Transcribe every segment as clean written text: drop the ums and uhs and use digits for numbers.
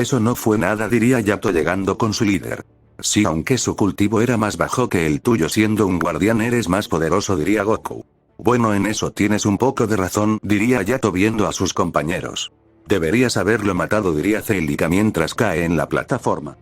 Eso no fue nada, diría Yato llegando con su líder. Sí, aunque su cultivo era más bajo que el tuyo, siendo un guardián eres más poderoso, diría Goku. Bueno, en eso tienes un poco de razón, diría Yato viendo a sus compañeros. Deberías haberlo matado, diría Celica mientras cae en la plataforma.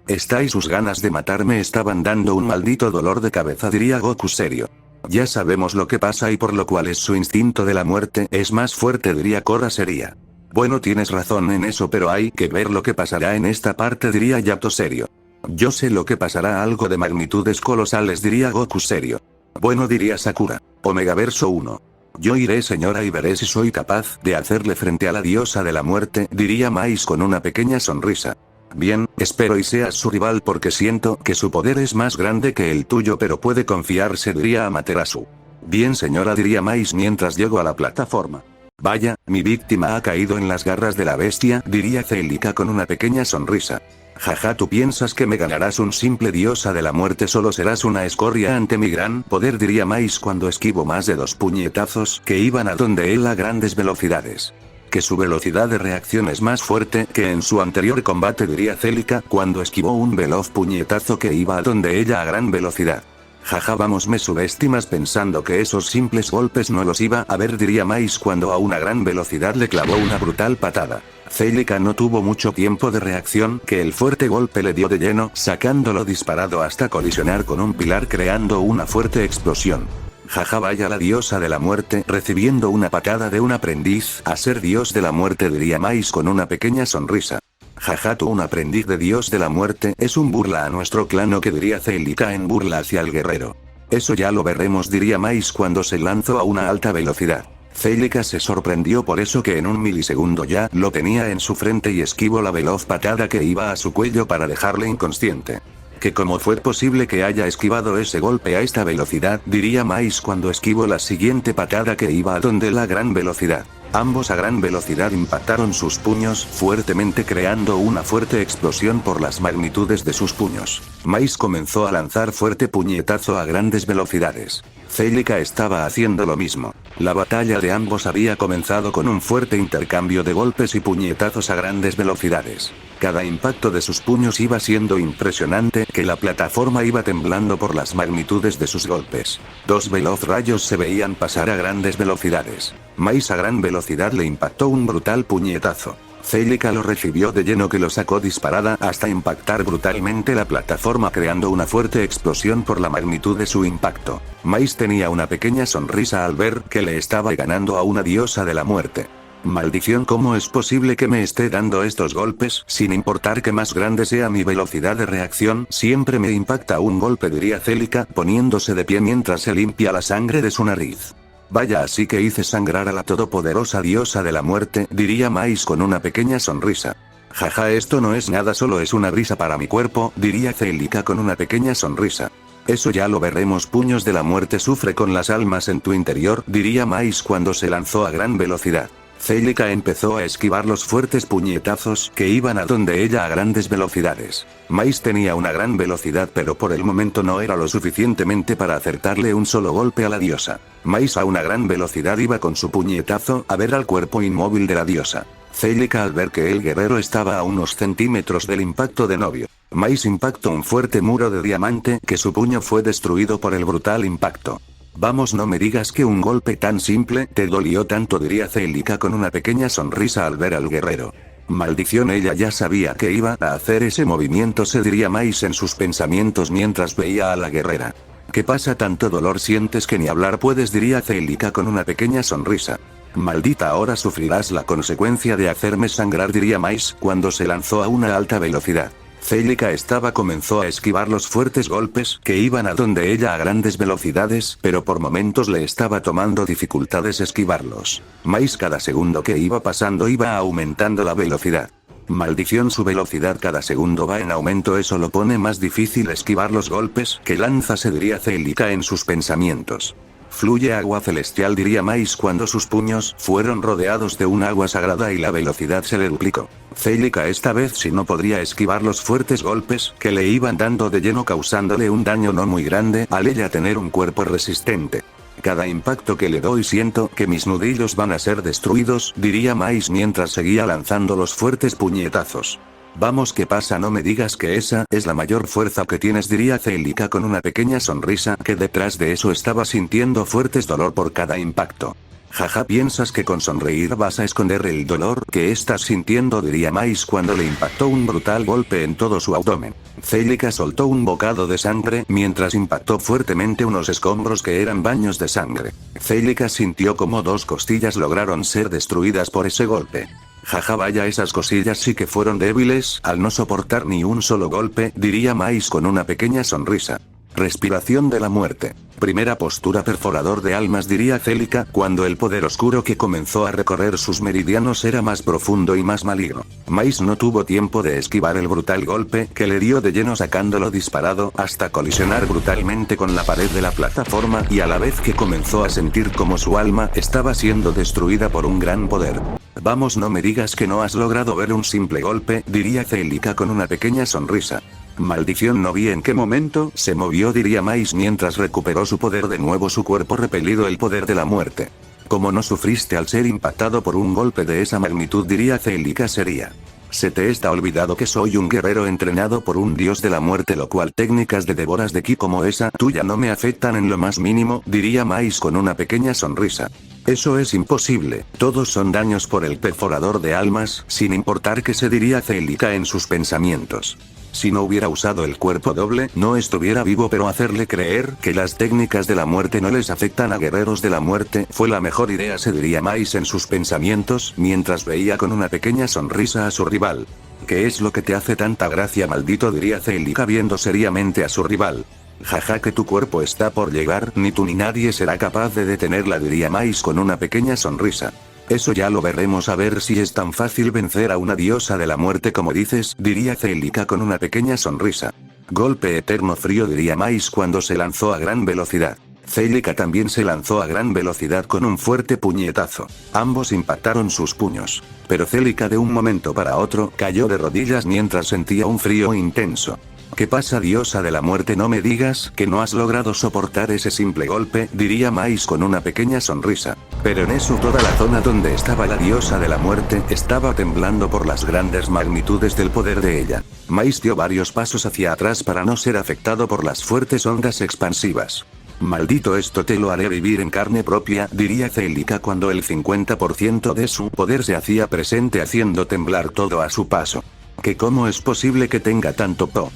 Esta y sus ganas de matarme estaban dando un maldito dolor de cabeza, diría Goku serio. Ya sabemos lo que pasa y por lo cual es su instinto de la muerte es más fuerte, diría Korra seria. Bueno, tienes razón en eso, pero hay que ver lo que pasará en esta parte, diría Yato serio. Yo sé lo que pasará, algo de magnitudes colosales, diría Goku serio. Bueno, diría Sakura. Omegaverso 1. Yo iré, señora, y veré si soy capaz de hacerle frente a la diosa de la muerte, diría Mais con una pequeña sonrisa. Bien, espero y seas su rival porque siento que su poder es más grande que el tuyo, pero puede confiarse, diría Amaterasu. Bien, señora, diría Mais mientras llego a la plataforma. Vaya, mi víctima ha caído en las garras de la bestia, diría Celica con una pequeña sonrisa. Jaja, tú piensas que me ganarás, un simple diosa de la muerte, solo serás una escoria ante mi gran poder, diría Mais cuando esquivo más de 2 puñetazos que iban a donde él a grandes velocidades. Que su velocidad de reacción es más fuerte que en su anterior combate, diría Celica cuando esquivó un veloz puñetazo que iba a donde ella a gran velocidad. Jaja, vamos, me subestimas pensando que esos simples golpes no los iba a ver, diría Mais cuando a una gran velocidad le clavó una brutal patada. Celica no tuvo mucho tiempo de reacción que el fuerte golpe le dio de lleno, sacándolo disparado hasta colisionar con un pilar creando una fuerte explosión. Jaja, vaya, la diosa de la muerte recibiendo una patada de un aprendiz a ser dios de la muerte, diría Mais con una pequeña sonrisa. Jaja, tú un aprendiz de dios de la muerte es un burla a nuestro clan, o que diría Celica en burla hacia el guerrero. Eso ya lo veremos, diría Mais cuando se lanzó a una alta velocidad. Celica se sorprendió por eso que en un milisegundo ya lo tenía en su frente y esquivó la veloz patada que iba a su cuello para dejarle inconsciente. Que cómo fue posible que haya esquivado ese golpe a esta velocidad, diría Mais cuando esquivó la siguiente patada que iba a donde la gran velocidad. Ambos a gran velocidad impactaron sus puños fuertemente creando una fuerte explosión por las magnitudes de sus puños. Mais comenzó a lanzar fuerte puñetazo a grandes velocidades. Celica estaba haciendo lo mismo. La batalla de ambos había comenzado con un fuerte intercambio de golpes y puñetazos a grandes velocidades. Cada impacto de sus puños iba siendo impresionante, que la plataforma iba temblando por las magnitudes de sus golpes. 2 veloz rayos se veían pasar a grandes velocidades. Mais a gran velocidad le impactó un brutal puñetazo. Celica lo recibió de lleno que lo sacó disparada hasta impactar brutalmente la plataforma creando una fuerte explosión por la magnitud de su impacto. Mais tenía una pequeña sonrisa al ver que le estaba ganando a una diosa de la muerte. Maldición, ¿cómo es posible que me esté dando estos golpes? Sin importar que más grande sea mi velocidad de reacción, siempre me impacta un golpe, diría Celica poniéndose de pie mientras se limpia la sangre de su nariz. Vaya, así que hice sangrar a la todopoderosa diosa de la muerte, diría Mais con una pequeña sonrisa. Jaja, esto no es nada, solo es una risa para mi cuerpo, diría Celica con una pequeña sonrisa. Eso ya lo veremos, puños de la muerte sufre con las almas en tu interior, diría Mais cuando se lanzó a gran velocidad. Celica empezó a esquivar los fuertes puñetazos que iban a donde ella a grandes velocidades. Mais tenía una gran velocidad, pero por el momento no era lo suficientemente para acertarle un solo golpe a la diosa. Mais a una gran velocidad iba con su puñetazo a ver al cuerpo inmóvil de la diosa. Celica al ver que el guerrero estaba a unos centímetros del impacto de novio. Mais impactó un fuerte muro de diamante que su puño fue destruido por el brutal impacto. Vamos, no me digas que un golpe tan simple te dolió tanto, diría Celica con una pequeña sonrisa al ver al guerrero. Maldición, ella ya sabía que iba a hacer ese movimiento, se diría Mais en sus pensamientos mientras veía a la guerrera. ¿Qué pasa? ¿Tanto dolor sientes que ni hablar puedes?, diría Celica con una pequeña sonrisa. Maldita, ahora sufrirás la consecuencia de hacerme sangrar, diría Mais cuando se lanzó a una alta velocidad. Celica comenzó a esquivar los fuertes golpes que iban a donde ella a grandes velocidades, pero por momentos le estaba tomando dificultades esquivarlos. Mais cada segundo que iba pasando iba aumentando la velocidad. Maldición, su velocidad cada segundo va en aumento, eso lo pone más difícil esquivar los golpes que lanza, se diría Celica en sus pensamientos. Fluye agua celestial, diría Mais cuando sus puños fueron rodeados de un agua sagrada y la velocidad se le duplicó. Celica esta vez sí no podría esquivar los fuertes golpes que le iban dando de lleno, causándole un daño no muy grande al ella tener un cuerpo resistente. Cada impacto que le doy siento que mis nudillos van a ser destruidos, diría Mais mientras seguía lanzando los fuertes puñetazos. Vamos, ¿qué pasa? No me digas que esa es la mayor fuerza que tienes, diría Celica con una pequeña sonrisa, que detrás de eso estaba sintiendo fuertes dolor por cada impacto. Jaja, ¿piensas que con sonreír vas a esconder el dolor que estás sintiendo?, diría Mais cuando le impactó un brutal golpe en todo su abdomen. Celica soltó un bocado de sangre mientras impactó fuertemente unos escombros que eran baños de sangre. Celica sintió como 2 costillas lograron ser destruidas por ese golpe. Jaja, vaya, esas cosillas sí que fueron débiles al no soportar ni un solo golpe, diría Mais con una pequeña sonrisa. Respiración de la muerte. Primera postura, perforador de almas, diría Celica cuando el poder oscuro que comenzó a recorrer sus meridianos era más profundo y más maligno. Mais no tuvo tiempo de esquivar el brutal golpe que le dio de lleno, sacándolo disparado hasta colisionar brutalmente con la pared de la plataforma, y a la vez que comenzó a sentir como su alma estaba siendo destruida por un gran poder. Vamos, no me digas que no has logrado ver un simple golpe, diría Celica con una pequeña sonrisa. Maldición, no vi en qué momento se movió, diría Mais mientras recuperó su poder de nuevo, su cuerpo repelido el poder de la muerte. Como no sufriste al ser impactado por un golpe de esa magnitud, diría Celica seria. Se te está olvidado que soy un guerrero entrenado por un dios de la muerte, lo cual técnicas de devoras de ki como esa tuya no me afectan en lo más mínimo, diría Mais con una pequeña sonrisa. Eso es imposible, todos son daños por el perforador de almas, sin importar qué se, diría Celica en sus pensamientos. Si no hubiera usado el cuerpo doble, no estuviera vivo, pero hacerle creer que las técnicas de la muerte no les afectan a guerreros de la muerte fue la mejor idea, se diría Mais en sus pensamientos, mientras veía con una pequeña sonrisa a su rival. ¿Qué es lo que te hace tanta gracia, maldito?, diría Celica viendo seriamente a su rival. Jaja, que tu cuerpo está por llegar, ni tú ni nadie será capaz de detenerla, diría Mais con una pequeña sonrisa. Eso ya lo veremos, a ver si es tan fácil vencer a una diosa de la muerte como dices, diría Celica con una pequeña sonrisa. Golpe eterno frío, diría Mais cuando se lanzó a gran velocidad. Celica también se lanzó a gran velocidad con un fuerte puñetazo. Ambos impactaron sus puños. Pero Celica de un momento para otro cayó de rodillas mientras sentía un frío intenso. ¿Qué pasa, diosa de la muerte? No me digas que no has logrado soportar ese simple golpe, diría Mais con una pequeña sonrisa. Pero en eso toda la zona donde estaba la diosa de la muerte estaba temblando por las grandes magnitudes del poder de ella. Mais dio varios pasos hacia atrás para no ser afectado por las fuertes ondas expansivas. Maldito, esto te lo haré vivir en carne propia, diría Celica cuando el 50% de su poder se hacía presente haciendo temblar todo a su paso. ¿Que cómo es posible que tenga tanto po?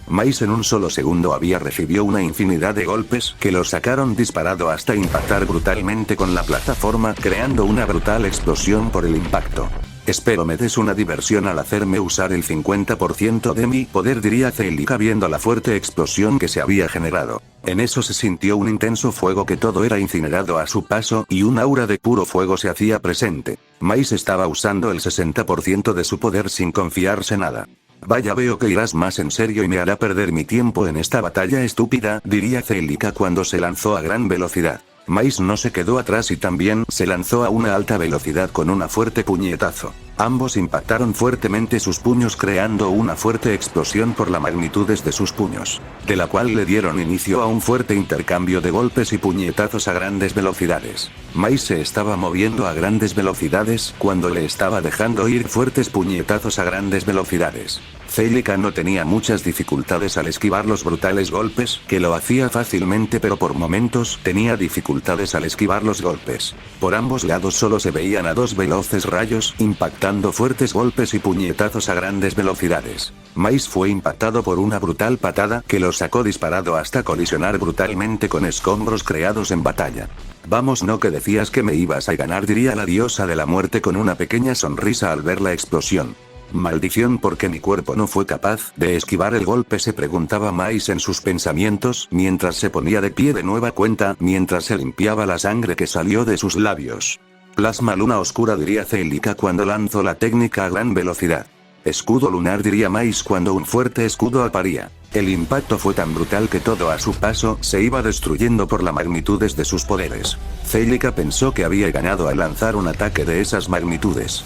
Mais en un solo segundo recibió una infinidad de golpes que lo sacaron disparado hasta impactar brutalmente con la plataforma, creando una brutal explosión por el impacto. Espero me des una diversión al hacerme usar el 50% de mi poder, diría Celica viendo la fuerte explosión que se había generado. En eso se sintió un intenso fuego que todo era incinerado a su paso y un aura de puro fuego se hacía presente. Mais estaba usando el 60% de su poder sin confiarse nada. Vaya, veo que irás más en serio y me hará perder mi tiempo en esta batalla estúpida, diría Celica cuando se lanzó a gran velocidad. Mais no se quedó atrás y también se lanzó a una alta velocidad con una fuerte puñetazo. Ambos impactaron fuertemente sus puños creando una fuerte explosión por las magnitudes de sus puños, de la cual le dieron inicio a un fuerte intercambio de golpes y puñetazos a grandes velocidades. Mais se estaba moviendo a grandes velocidades cuando le estaba dejando ir fuertes puñetazos a grandes velocidades. Celica no tenía muchas dificultades al esquivar los brutales golpes, que lo hacía fácilmente, pero por momentos tenía dificultades al esquivar los golpes. Por ambos lados solo se veían a 2 veloces rayos, impactando fuertes golpes y puñetazos a grandes velocidades. Mais fue impactado por una brutal patada que lo sacó disparado hasta colisionar brutalmente con escombros creados en batalla. Vamos, no que decías que me ibas a ganar, diría la diosa de la muerte con una pequeña sonrisa al ver la explosión. Maldición, porque mi cuerpo no fue capaz de esquivar el golpe, se preguntaba Mais en sus pensamientos mientras se ponía de pie de nueva cuenta, mientras se limpiaba la sangre que salió de sus labios. Plasma luna oscura, diría Celica cuando lanzó la técnica a gran velocidad. Escudo lunar, diría Mais cuando un fuerte escudo aparía. El impacto fue tan brutal que todo a su paso se iba destruyendo por las magnitudes de sus poderes. Celica pensó que había ganado al lanzar un ataque de esas magnitudes.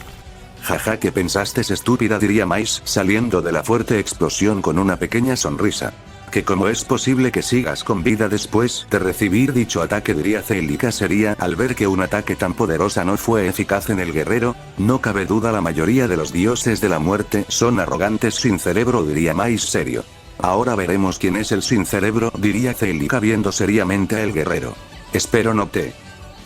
Jaja, ¿qué pensaste, estúpida?, diría Mais saliendo de la fuerte explosión con una pequeña sonrisa. Que cómo es posible que sigas con vida después de recibir dicho ataque, diría Celica seria al ver que un ataque tan poderosa no fue eficaz en el guerrero. No cabe duda, la mayoría de los dioses de la muerte son arrogantes sin cerebro, diría Mais serio. Ahora veremos quién es el sin cerebro, diría Celica viendo seriamente al guerrero. Espero no te...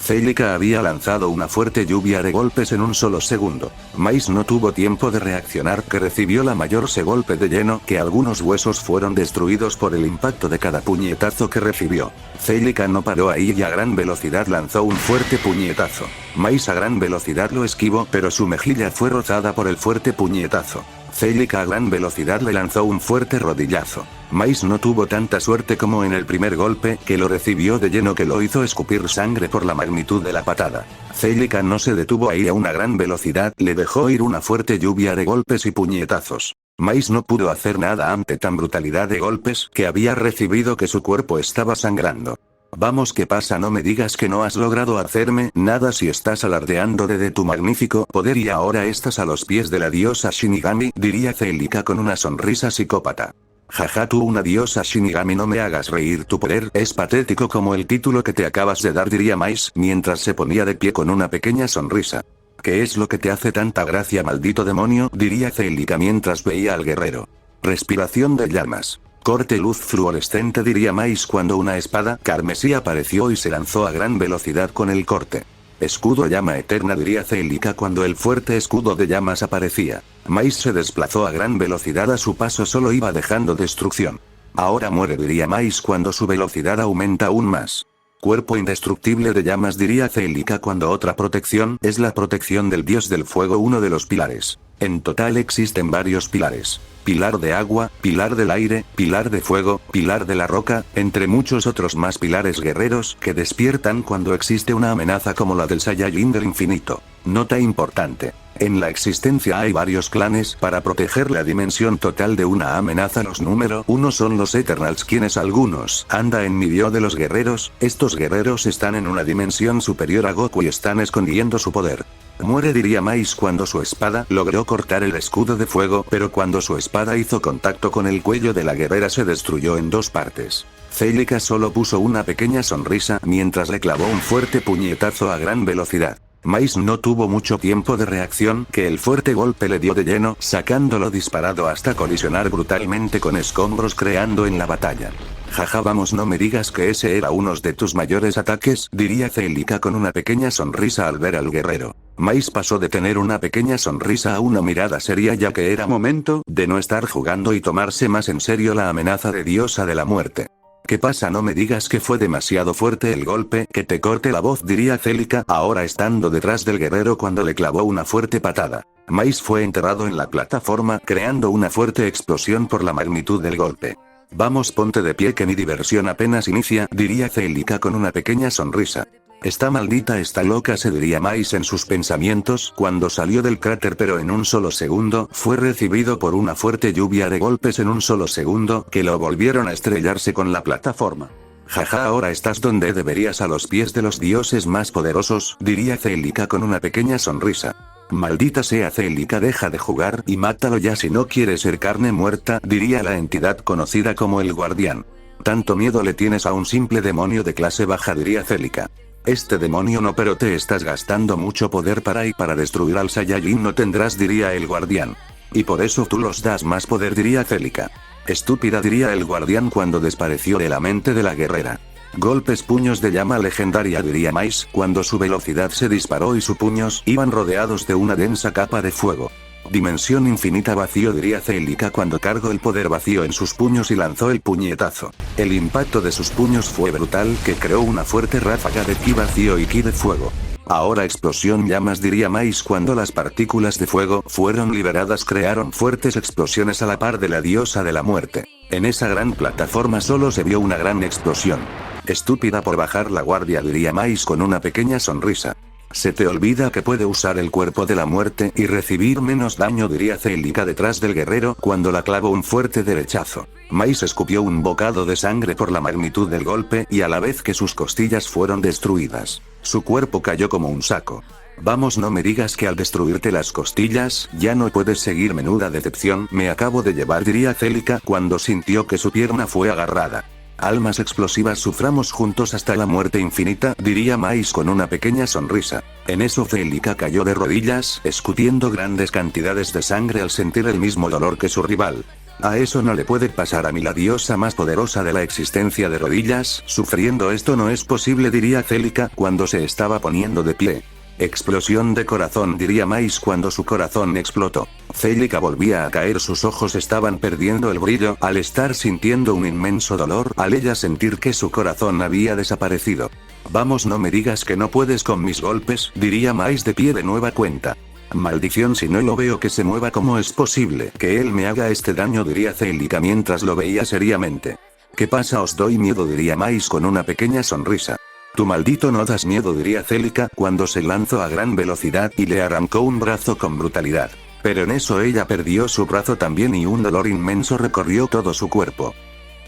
Celica había lanzado una fuerte lluvia de golpes en un solo segundo. Mais no tuvo tiempo de reaccionar, que recibió la mayor golpe de lleno, que algunos huesos fueron destruidos por el impacto de cada puñetazo que recibió. Celica no paró ahí y a gran velocidad lanzó un fuerte puñetazo. Mais a gran velocidad lo esquivó, pero su mejilla fue rozada por el fuerte puñetazo. Celica a gran velocidad le lanzó un fuerte rodillazo. Mais no tuvo tanta suerte como en el primer golpe, que lo recibió de lleno, que lo hizo escupir sangre por la magnitud de la patada. Celica no se detuvo ahí, a una gran velocidad le dejó ir una fuerte lluvia de golpes y puñetazos. Mais no pudo hacer nada ante tan brutalidad de golpes que había recibido, que su cuerpo estaba sangrando. Vamos, ¿qué pasa? No me digas que no has logrado hacerme nada si estás alardeando de tu magnífico poder y ahora estás a los pies de la diosa Shinigami, diría Celica con una sonrisa psicópata. Jaja, tú una diosa Shinigami, no me hagas reír, tu poder es patético como el título que te acabas de dar, diría Mais mientras se ponía de pie con una pequeña sonrisa. ¿Qué es lo que te hace tanta gracia, maldito demonio?, diría Celica mientras veía al guerrero. Respiración de llamas. Corte luz fluorescente, diría Mais cuando una espada carmesí apareció y se lanzó a gran velocidad con el corte. Escudo llama eterna, diría Celica cuando el fuerte escudo de llamas aparecía. Mais se desplazó a gran velocidad, a su paso solo iba dejando destrucción. Ahora muere, diría Mais cuando su velocidad aumenta aún más. Cuerpo indestructible de llamas, diría Celica cuando otra protección es la protección del dios del fuego, uno de los pilares. En total existen varios pilares. Pilar de agua, pilar del aire, pilar de fuego, pilar de la roca, entre muchos otros más pilares guerreros que despiertan cuando existe una amenaza como la del Saiyajin del infinito. Nota importante. En la existencia hay varios clanes para proteger la dimensión total de una amenaza. Los número 1 son los Eternals, quienes algunos anda en medio de los guerreros. Estos guerreros están en una dimensión superior a Goku y están escondiendo su poder. Muere, diría Mais cuando su espada logró cortar el escudo de fuego, pero cuando su espada hizo contacto con el cuello de la guerrera se destruyó en dos partes. Celica solo puso una pequeña sonrisa mientras le clavó un fuerte puñetazo a gran velocidad. Mais no tuvo mucho tiempo de reacción, que el fuerte golpe le dio de lleno, sacándolo disparado hasta colisionar brutalmente con escombros, creando en la batalla. Jaja, vamos, no me digas que ese era uno de tus mayores ataques, diría Celica con una pequeña sonrisa al ver al guerrero. Mais pasó de tener una pequeña sonrisa a una mirada seria, ya que era momento de no estar jugando y tomarse más en serio la amenaza de diosa de la muerte. ¿Qué pasa? No me digas que fue demasiado fuerte el golpe, que te corte la voz, diría Celica ahora estando detrás del guerrero cuando le clavó una fuerte patada. Mais fue enterrado en la plataforma, creando una fuerte explosión por la magnitud del golpe. Vamos, ponte de pie que mi diversión apenas inicia, diría Celica con una pequeña sonrisa. Esta maldita está loca, se diría Mais en sus pensamientos cuando salió del cráter, pero en un solo segundo fue recibido por una fuerte lluvia de golpes en un solo segundo que lo volvieron a estrellarse con la plataforma. Jaja, ahora estás donde deberías, a los pies de los dioses más poderosos, diría Celica con una pequeña sonrisa. Maldita sea Celica, deja de jugar y mátalo ya si no quieres ser carne muerta, diría la entidad conocida como el Guardián. Tanto miedo le tienes a un simple demonio de clase baja, diría Celica. Este demonio no, pero te estás gastando mucho poder para destruir al Saiyajin no tendrás, diría el Guardián. Y por eso tú los das más poder, diría Celica. Estúpida, diría el Guardián cuando desapareció de la mente de la guerrera. Golpes, puños de llama legendaria, diría Mais cuando su velocidad se disparó y sus puños iban rodeados de una densa capa de fuego. Dimensión infinita vacío, diría Celica cuando cargó el poder vacío en sus puños y lanzó el puñetazo. El impacto de sus puños fue brutal, que creó una fuerte ráfaga de ki vacío y ki de fuego. Ahora explosión llamas, diría Mais cuando las partículas de fuego fueron liberadas, crearon fuertes explosiones a la par de la diosa de la muerte. En esa gran plataforma solo se vio una gran explosión. Estúpida por bajar la guardia, diría Mais con una pequeña sonrisa. Se te olvida que puede usar el cuerpo de la muerte y recibir menos daño, diría Celica detrás del guerrero cuando la clavó un fuerte derechazo. Mais escupió un bocado de sangre por la magnitud del golpe y a la vez que sus costillas fueron destruidas, su cuerpo cayó como un saco. Vamos, no me digas que al destruirte las costillas, ya no puedes seguir. Menuda decepción me acabo de llevar, diría Celica cuando sintió que su pierna fue agarrada. Almas explosivas, suframos juntos hasta la muerte infinita, diría Mais con una pequeña sonrisa. En eso Celica cayó de rodillas, escupiendo grandes cantidades de sangre al sentir el mismo dolor que su rival. A eso no le puede pasar a mí, la diosa más poderosa de la existencia, de rodillas, sufriendo esto no es posible, diría Celica cuando se estaba poniendo de pie. Explosión de corazón, diría Mais cuando su corazón explotó. Celica volvía a caer, sus ojos estaban perdiendo el brillo al estar sintiendo un inmenso dolor, al ella sentir que su corazón había desaparecido. Vamos, no me digas que no puedes con mis golpes, diría Mais de pie de nueva cuenta. Maldición, si no lo veo que se mueva, ¿cómo es posible que él me haga este daño?, diría Celica mientras lo veía seriamente. ¿Qué pasa? Os doy miedo, diría Mais con una pequeña sonrisa. Tú maldito no das miedo, diría Celica cuando se lanzó a gran velocidad y le arrancó un brazo con brutalidad. Pero en eso ella perdió su brazo también y un dolor inmenso recorrió todo su cuerpo.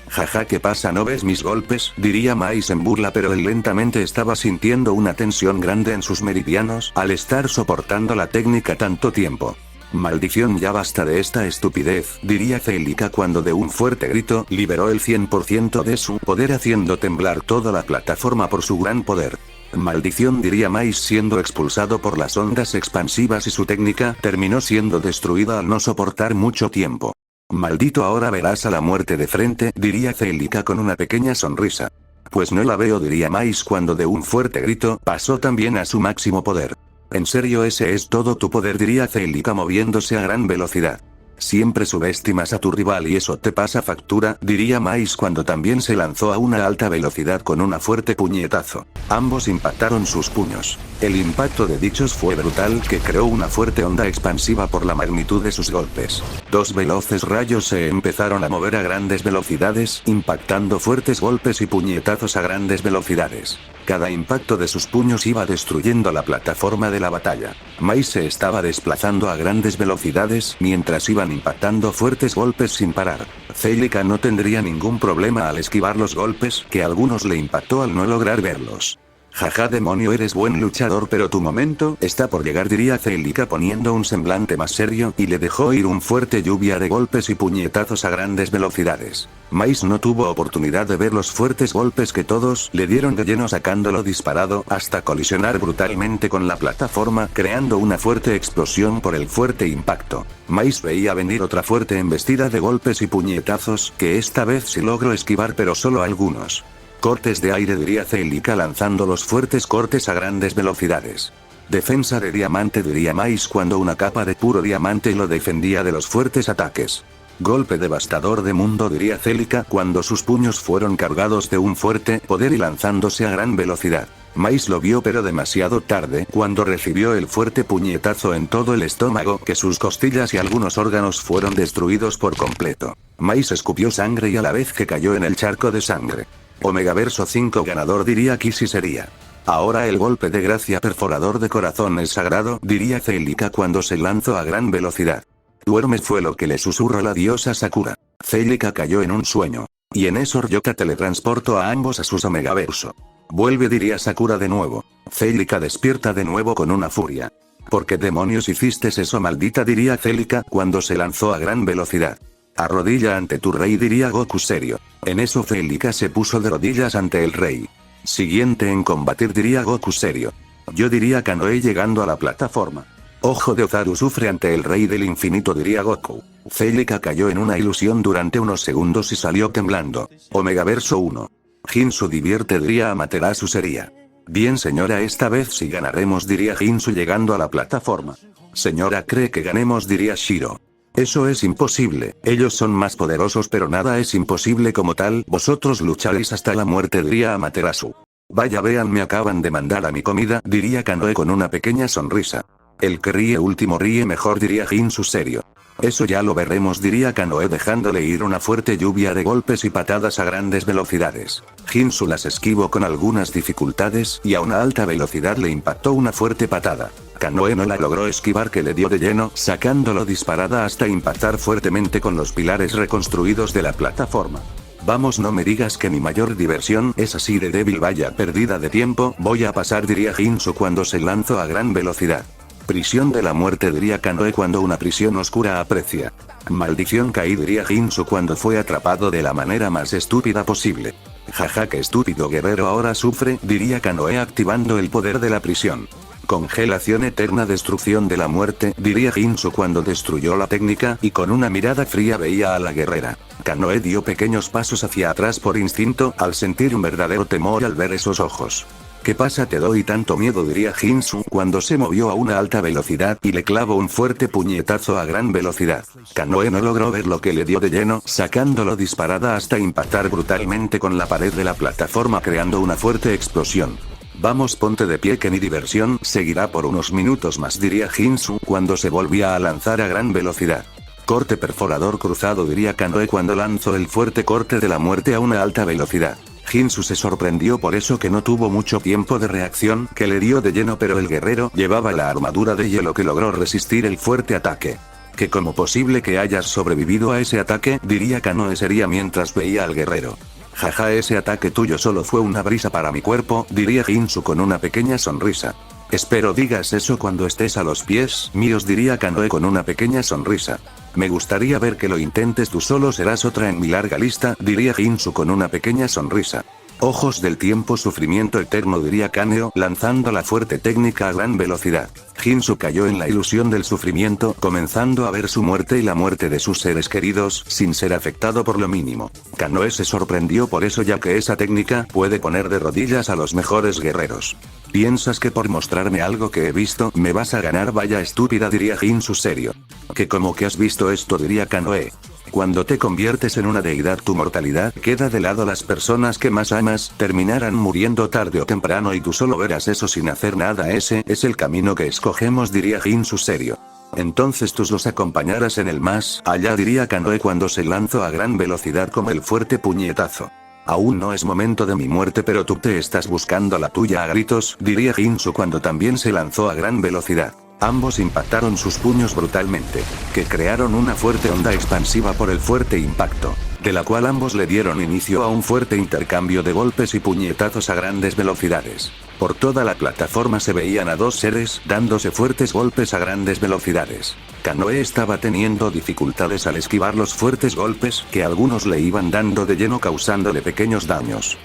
Jaja, ¿qué pasa? ¿No ves mis golpes?, diría Mais en burla, pero él lentamente estaba sintiendo una tensión grande en sus meridianos al estar soportando la técnica tanto tiempo. Maldición, ya basta de esta estupidez, diría Celica cuando de un fuerte grito liberó el 100% de su poder haciendo temblar toda la plataforma por su gran poder. Maldición, diría Mais siendo expulsado por las ondas expansivas y su técnica terminó siendo destruida al no soportar mucho tiempo. Maldito, ahora verás a la muerte de frente, diría Celica con una pequeña sonrisa. Pues no la veo, diría Mais cuando de un fuerte grito pasó también a su máximo poder. ¿En serio ese es todo tu poder?, diría Celica moviéndose a gran velocidad. Siempre subestimas a tu rival y eso te pasa factura, diría Mais cuando también se lanzó a una alta velocidad con una fuerte puñetazo. Ambos impactaron sus puños. El impacto de dichos fue brutal, que creó una fuerte onda expansiva por la magnitud de sus golpes. Dos veloces rayos se empezaron a mover a grandes velocidades, impactando fuertes golpes y puñetazos a grandes velocidades. Cada impacto de sus puños iba destruyendo la plataforma de la batalla. Mais se estaba desplazando a grandes velocidades mientras iban impactando fuertes golpes sin parar. Celica no tendría ningún problema al esquivar los golpes, que algunos le impactó al no lograr verlos. Jaja, demonio, eres buen luchador, pero tu momento está por llegar, diría Celica poniendo un semblante más serio, y le dejó ir un fuerte lluvia de golpes y puñetazos a grandes velocidades. Mais no tuvo oportunidad de ver los fuertes golpes que todos le dieron de lleno, sacándolo disparado hasta colisionar brutalmente con la plataforma, creando una fuerte explosión por el fuerte impacto. Mais veía venir otra fuerte embestida de golpes y puñetazos, que esta vez sí logró esquivar, pero solo algunos. Cortes de aire, diría Celica lanzando los fuertes cortes a grandes velocidades. Defensa de diamante, diría Mais cuando una capa de puro diamante lo defendía de los fuertes ataques. Golpe devastador de mundo, diría Celica cuando sus puños fueron cargados de un fuerte poder y lanzándose a gran velocidad. Mais lo vio pero demasiado tarde cuando recibió el fuerte puñetazo en todo el estómago, que sus costillas y algunos órganos fueron destruidos por completo. Mais escupió sangre y a la vez que cayó en el charco de sangre. Omegaverso 5 ganador, diría Kissy sería. Ahora el golpe de gracia perforador de corazón es sagrado, diría Celica cuando se lanzó a gran velocidad. Duerme, fue lo que le susurró la diosa Sakura. Celica cayó en un sueño. Y en eso Ryota teletransportó a ambos a sus Omegaverso. Vuelve, diría Sakura de nuevo. Celica despierta de nuevo con una furia. ¿Por qué demonios hiciste eso, maldita?, diría Celica cuando se lanzó a gran velocidad. Arrodilla ante tu rey, diría Goku serio. En eso Celica se puso de rodillas ante el rey. Siguiente en combatir, diría Goku serio. Yo diría Kanoe llegando a la plataforma. Ojo de Ozaru sufre ante el rey del infinito, diría Goku. Celica cayó en una ilusión durante unos segundos y salió temblando. Omegaverso 1. Jinsu divierte, diría Amaterasu sería. Bien señora, esta vez sí ganaremos, diría Jinsu llegando a la plataforma. Señora, ¿cree que ganemos?, diría Shiro. Eso es imposible, ellos son más poderosos, pero nada es imposible como tal, vosotros lucharéis hasta la muerte, diría Amaterasu. Vaya, vean, me acaban de mandar a mi comida, diría Kanoe con una pequeña sonrisa. El que ríe último ríe mejor, diría Jinsu serio. Eso ya lo veremos, diría Kanoe dejándole ir una fuerte lluvia de golpes y patadas a grandes velocidades. Jinsu las esquivó con algunas dificultades y a una alta velocidad le impactó una fuerte patada. Kanoe no la logró esquivar, que le dio de lleno, sacándolo disparada hasta impactar fuertemente con los pilares reconstruidos de la plataforma. Vamos, no me digas que mi mayor diversión es así de débil, vaya pérdida de tiempo, voy a pasar, diría Ginsu cuando se lanzó a gran velocidad. Prisión de la muerte, diría Kanoe cuando una prisión oscura aprecia. Maldición, caí, diría Ginsu cuando fue atrapado de la manera más estúpida posible. Jaja, qué estúpido guerrero ahora sufre, diría Kanoe activando el poder de la prisión. Congelación eterna, destrucción de la muerte, diría Ginsu cuando destruyó la técnica y con una mirada fría veía a la guerrera. Kanoe dio pequeños pasos hacia atrás por instinto, al sentir un verdadero temor al ver esos ojos. ¿Qué pasa? Te doy tanto miedo, diría Ginsu cuando se movió a una alta velocidad y le clavó un fuerte puñetazo a gran velocidad. Kanoe no logró ver lo que le dio de lleno, sacándolo disparada hasta impactar brutalmente con la pared de la plataforma creando una fuerte explosión. Vamos, ponte de pie que mi diversión seguirá por unos minutos más, diría Ginsu cuando se volvía a lanzar a gran velocidad. Corte perforador cruzado, diría Kanoe cuando lanzó el fuerte corte de la muerte a una alta velocidad. Ginsu se sorprendió por eso que no tuvo mucho tiempo de reacción, que le dio de lleno, pero el guerrero llevaba la armadura de hielo que logró resistir el fuerte ataque. Que como posible que hayas sobrevivido a ese ataque, diría Kanoe seria mientras veía al guerrero. Jaja, ese ataque tuyo solo fue una brisa para mi cuerpo, diría Ginsu con una pequeña sonrisa. Espero digas eso cuando estés a los pies míos, diría Kanoe con una pequeña sonrisa. Me gustaría ver que lo intentes, tú solo serás otra en mi larga lista, diría Ginsu con una pequeña sonrisa. Ojos del tiempo, sufrimiento eterno, diría Kaneo lanzando la fuerte técnica a gran velocidad. Ginsu cayó en la ilusión del sufrimiento, comenzando a ver su muerte y la muerte de sus seres queridos, sin ser afectado por lo mínimo. Kanoe se sorprendió por eso, ya que esa técnica puede poner de rodillas a los mejores guerreros. ¿Piensas que por mostrarme algo que he visto, me vas a ganar? Vaya estúpida, diría Ginsu serio. ¿Que como que has visto esto? Diría Kanoe. Cuando te conviertes en una deidad, tu mortalidad queda de lado. Las personas que más amas terminarán muriendo tarde o temprano y tú solo verás eso sin hacer nada. Ese es el camino que escogemos, diría Ginsu serio. Entonces tú los acompañarás en el más allá, diría Kanoe cuando se lanzó a gran velocidad como el fuerte puñetazo. Aún no es momento de mi muerte, pero tú te estás buscando la tuya a gritos, diría Ginsu cuando también se lanzó a gran velocidad. Ambos impactaron sus puños brutalmente, que crearon una fuerte onda expansiva por el fuerte impacto, de la cual ambos le dieron inicio a un fuerte intercambio de golpes y puñetazos a grandes velocidades. Por toda la plataforma se veían a dos seres dándose fuertes golpes a grandes velocidades. Kanoe estaba teniendo dificultades al esquivar los fuertes golpes que algunos le iban dando de lleno, causándole pequeños daños.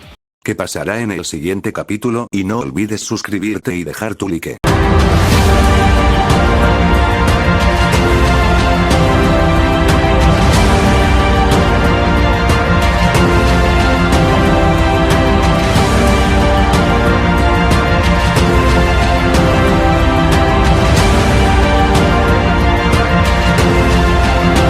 ¿Qué pasará en el siguiente capítulo? Y no olvides suscribirte y dejar tu like.